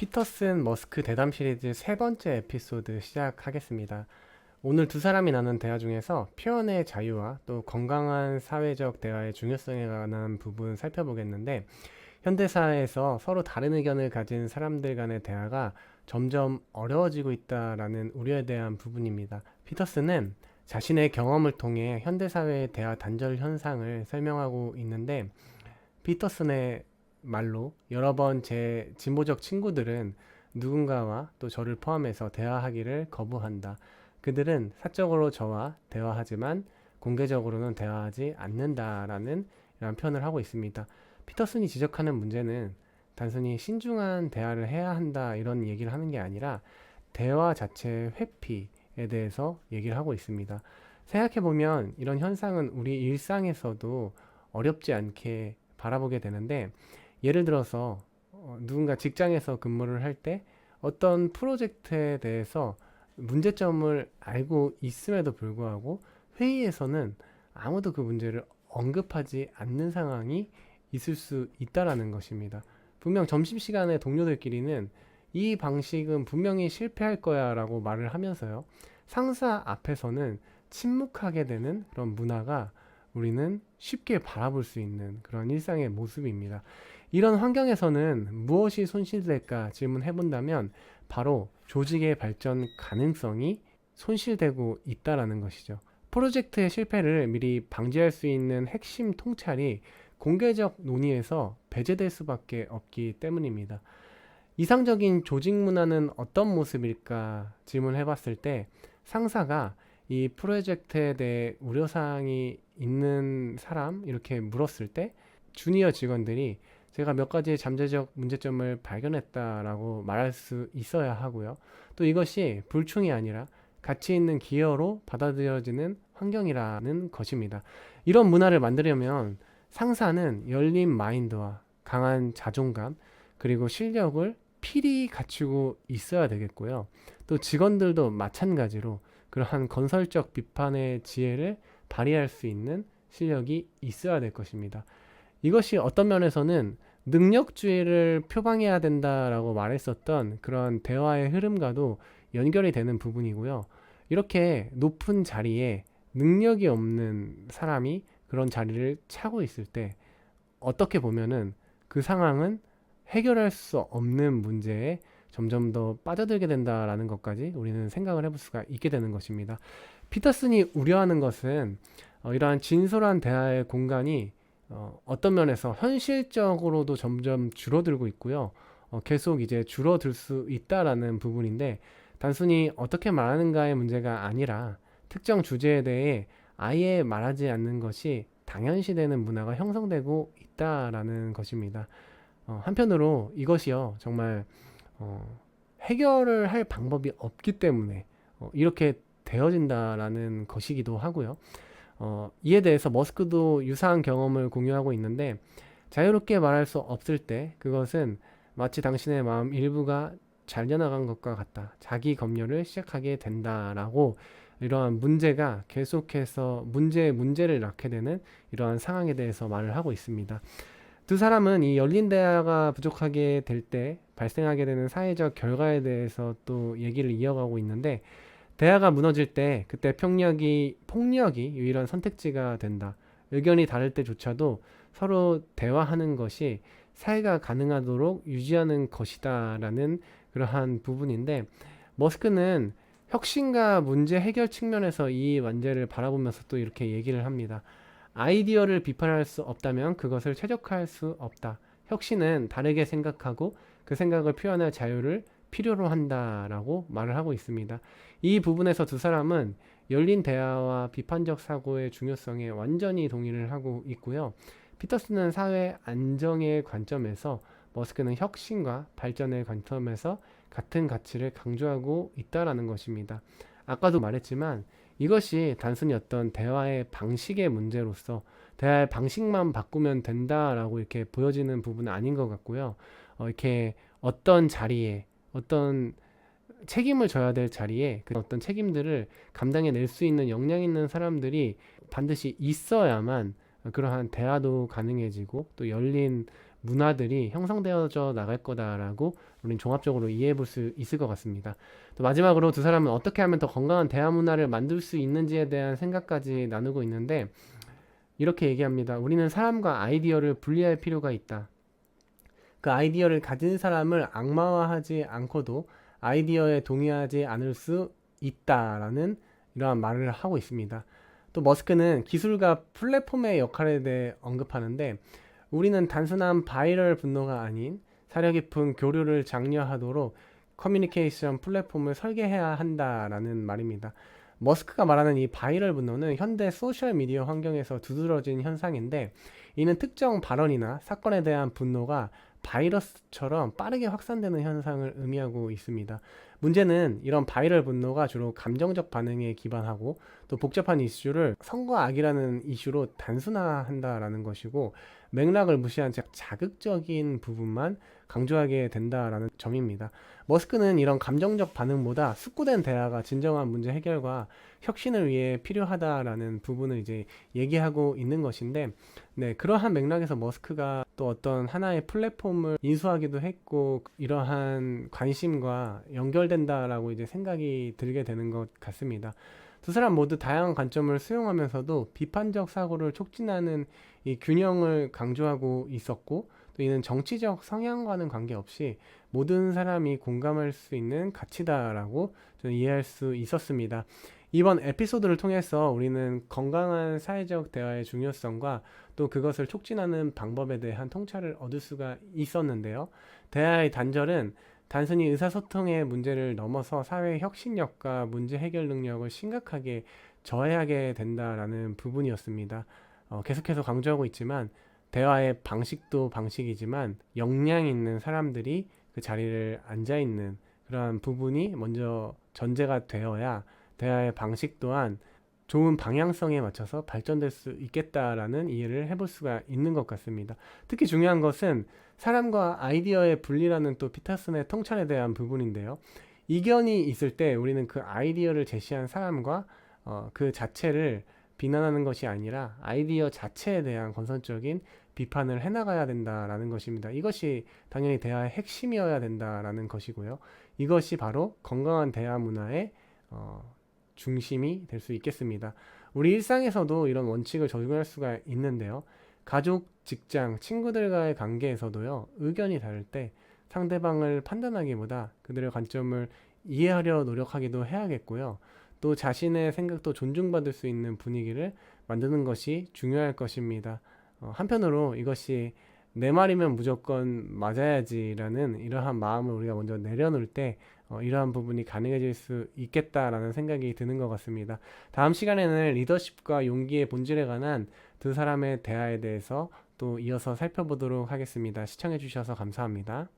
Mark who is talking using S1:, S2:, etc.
S1: 피터슨 머스크 대담 시리즈 세 번째 에피소드 시작하겠습니다. 오늘 두 사람이 나눈 대화 중에서 표현의 자유와 또 건강한 사회적 대화의 중요성에 관한 부분 살펴보겠는데, 현대사회에서 서로 다른 의견을 가진 사람들 간의 대화가 점점 어려워지고 있다라는 우려에 대한 부분입니다. 피터슨은 자신의 경험을 통해 현대사회의 대화 단절 현상을 설명하고 있는데, 피터슨의 말로 여러 번 제 진보적 친구들은 누군가와 또 저를 포함해서 대화하기를 거부한다. 그들은 사적으로 저와 대화하지만 공개적으로는 대화하지 않는다라는 이런 표현을 하고 있습니다. 피터슨이 지적하는 문제는 단순히 신중한 대화를 해야 한다 이런 얘기를 하는 게 아니라 대화 자체의 회피에 대해서 얘기를 하고 있습니다. 생각해보면 이런 현상은 우리 일상에서도 어렵지 않게 바라보게 되는데, 예를 들어서 누군가 직장에서 근무를 할 때 어떤 프로젝트에 대해서 문제점을 알고 있음에도 불구하고 회의에서는 아무도 그 문제를 언급하지 않는 상황이 있을 수 있다라는 것입니다. 분명 점심시간에 동료들끼리는 이 방식은 분명히 실패할 거야 라고 말을 하면서요, 상사 앞에서는 침묵하게 되는 그런 문화가 우리는 쉽게 바라볼 수 있는 그런 일상의 모습입니다. 이런 환경에서는 무엇이 손실될까 질문해 본다면 바로 조직의 발전 가능성이 손실되고 있다라는 것이죠. 프로젝트의 실패를 미리 방지할 수 있는 핵심 통찰이 공개적 논의에서 배제될 수밖에 없기 때문입니다. 이상적인 조직 문화는 어떤 모습일까 질문해 봤을 때, 상사가 이 프로젝트에 대해 우려사항이 있는 사람 이렇게 물었을 때 주니어 직원들이 제가 몇 가지의 잠재적 문제점을 발견했다라고 말할 수 있어야 하고요. 또 이것이 불충이 아니라 가치 있는 기여로 받아들여지는 환경이라는 것입니다. 이런 문화를 만들려면 상사는 열린 마인드와 강한 자존감 그리고 실력을 필히 갖추고 있어야 되겠고요. 또 직원들도 마찬가지로 그러한 건설적 비판의 지혜를 발휘할 수 있는 실력이 있어야 될 것입니다. 이것이 어떤 면에서는 능력주의를 표방해야 된다라고 말했었던 그런 대화의 흐름과도 연결이 되는 부분이고요. 이렇게 높은 자리에 능력이 없는 사람이 그런 자리를 차고 있을 때 어떻게 보면은 그 상황은 해결할 수 없는 문제에 점점 더 빠져들게 된다라는 것까지 우리는 생각을 해볼 수가 있게 되는 것입니다. 피터슨이 우려하는 것은 이러한 진솔한 대화의 공간이 어떤 면에서 현실적으로도 점점 줄어들고 있고요. 계속 이제 줄어들 수 있다라는 부분인데, 단순히 어떻게 말하는가의 문제가 아니라 특정 주제에 대해 아예 말하지 않는 것이 당연시되는 문화가 형성되고 있다라는 것입니다. 한편으로 이것이요, 정말 해결을 할 방법이 없기 때문에 이렇게 되어진다라는 것이기도 하고요. 이에 대해서 머스크도 유사한 경험을 공유하고 있는데, 자유롭게 말할 수 없을 때 그것은 마치 당신의 마음 일부가 잘려나간 것과 같다. 자기 검열을 시작하게 된다라고 이러한 문제가 계속해서 문제를 낳게 되는 이러한 상황에 대해서 말을 하고 있습니다. 두 사람은 이 열린 대화가 부족하게 될 때 발생하게 되는 사회적 결과에 대해서 또 얘기를 이어가고 있는데, 대화가 무너질 때 그때 폭력이 유일한 선택지가 된다. 의견이 다를 때조차도 서로 대화하는 것이 사회가 가능하도록 유지하는 것이다라는 그러한 부분인데, 머스크는 혁신과 문제 해결 측면에서 이 문제를 바라보면서 또 이렇게 얘기를 합니다. 아이디어를 비판할 수 없다면 그것을 최적화할 수 없다. 혁신은 다르게 생각하고 그 생각을 표현할 자유를 필요로 한다라고 말을 하고 있습니다. 이 부분에서 두 사람은 열린 대화와 비판적 사고의 중요성에 완전히 동의를 하고 있고요. 피터슨은 사회 안정의 관점에서, 머스크는 혁신과 발전의 관점에서 같은 가치를 강조하고 있다라는 것입니다. 아까도 말했지만 이것이 단순히 어떤 대화의 방식의 문제로서 대화의 방식만 바꾸면 된다라고 이렇게 보여지는 부분은 아닌 것 같고요. 이렇게 어떤 자리에 어떤 책임을 져야 될 자리에 그 어떤 책임들을 감당해낼 수 있는 역량 있는 사람들이 반드시 있어야만 그러한 대화도 가능해지고 또 열린 문화들이 형성되어져 나갈 거다라고 우린 종합적으로 이해해 볼 수 있을 것 같습니다. 또 마지막으로 두 사람은 어떻게 하면 더 건강한 대화 문화를 만들 수 있는지에 대한 생각까지 나누고 있는데 이렇게 얘기합니다. 우리는 사람과 아이디어를 분리할 필요가 있다. 그 아이디어를 가진 사람을 악마화하지 않고도 아이디어에 동의하지 않을 수 있다라는 이러한 말을 하고 있습니다. 또 머스크는 기술과 플랫폼의 역할에 대해 언급하는데 우리는 단순한 바이럴 분노가 아닌 사려 깊은 교류를 장려하도록 커뮤니케이션 플랫폼을 설계해야 한다라는 말입니다. 머스크가 말하는 이 바이럴 분노는 현대 소셜 미디어 환경에서 두드러진 현상인데 이는 특정 발언이나 사건에 대한 분노가 바이러스처럼 빠르게 확산되는 현상을 의미하고 있습니다. 문제는 이런 바이럴 분노가 주로 감정적 반응에 기반하고 또 복잡한 이슈를 선과 악이라는 이슈로 단순화한다라는 것이고 맥락을 무시한 자극적인 부분만 강조하게 된다라는 점입니다. 머스크는 이런 감정적 반응보다 숙고된 대화가 진정한 문제 해결과 혁신을 위해 필요하다라는 부분을 이제 얘기하고 있는 것인데 네, 그러한 맥락에서 머스크가 또 어떤 하나의 플랫폼을 인수하기도 했고 이러한 관심과 연결된다라고 이제 생각이 들게 되는 것 같습니다. 두 사람 모두 다양한 관점을 수용하면서도 비판적 사고를 촉진하는 이 균형을 강조하고 있었고 또 이는 정치적 성향과는 관계없이 모든 사람이 공감할 수 있는 가치다라고 저는 이해할 수 있었습니다. 이번 에피소드를 통해서 우리는 건강한 사회적 대화의 중요성과 또 그것을 촉진하는 방법에 대한 통찰을 얻을 수가 있었는데요. 대화의 단절은 단순히 의사소통의 문제를 넘어서 사회의 혁신력과 문제 해결 능력을 심각하게 저해하게 된다라는 부분이었습니다. 계속해서 강조하고 있지만 대화의 방식도 방식이지만 역량 있는 사람들이 그 자리를 앉아 있는 그러한 부분이 먼저 전제가 되어야 대화의 방식 또한 좋은 방향성에 맞춰서 발전될 수 있겠다라는 이해를 해볼 수가 있는 것 같습니다. 특히 중요한 것은 사람과 아이디어의 분리라는 또 피터슨의 통찰에 대한 부분인데요. 이견이 있을 때 우리는 그 아이디어를 제시한 사람과 그 자체를 비난하는 것이 아니라 아이디어 자체에 대한 건설적인 비판을 해나가야 된다라는 것입니다. 이것이 당연히 대화의 핵심이어야 된다라는 것이고요. 이것이 바로 건강한 대화 문화의 중심이 될 수 있겠습니다. 우리 일상에서도 이런 원칙을 적용할 수가 있는데요. 가족, 직장, 친구들과의 관계에서도요. 의견이 다를 때 상대방을 판단하기보다 그들의 관점을 이해하려 노력하기도 해야겠고요. 또 자신의 생각도 존중받을 수 있는 분위기를 만드는 것이 중요할 것입니다. 한편으로 이것이 내 말이면 무조건 맞아야지라는 이러한 마음을 우리가 먼저 내려놓을 때 이러한 부분이 가능해질 수 있겠다라는 생각이 드는 것 같습니다. 다음 시간에는 리더십과 용기의 본질에 관한 두 사람의 대화에 대해서 또 이어서 살펴보도록 하겠습니다. 시청해 주셔서 감사합니다.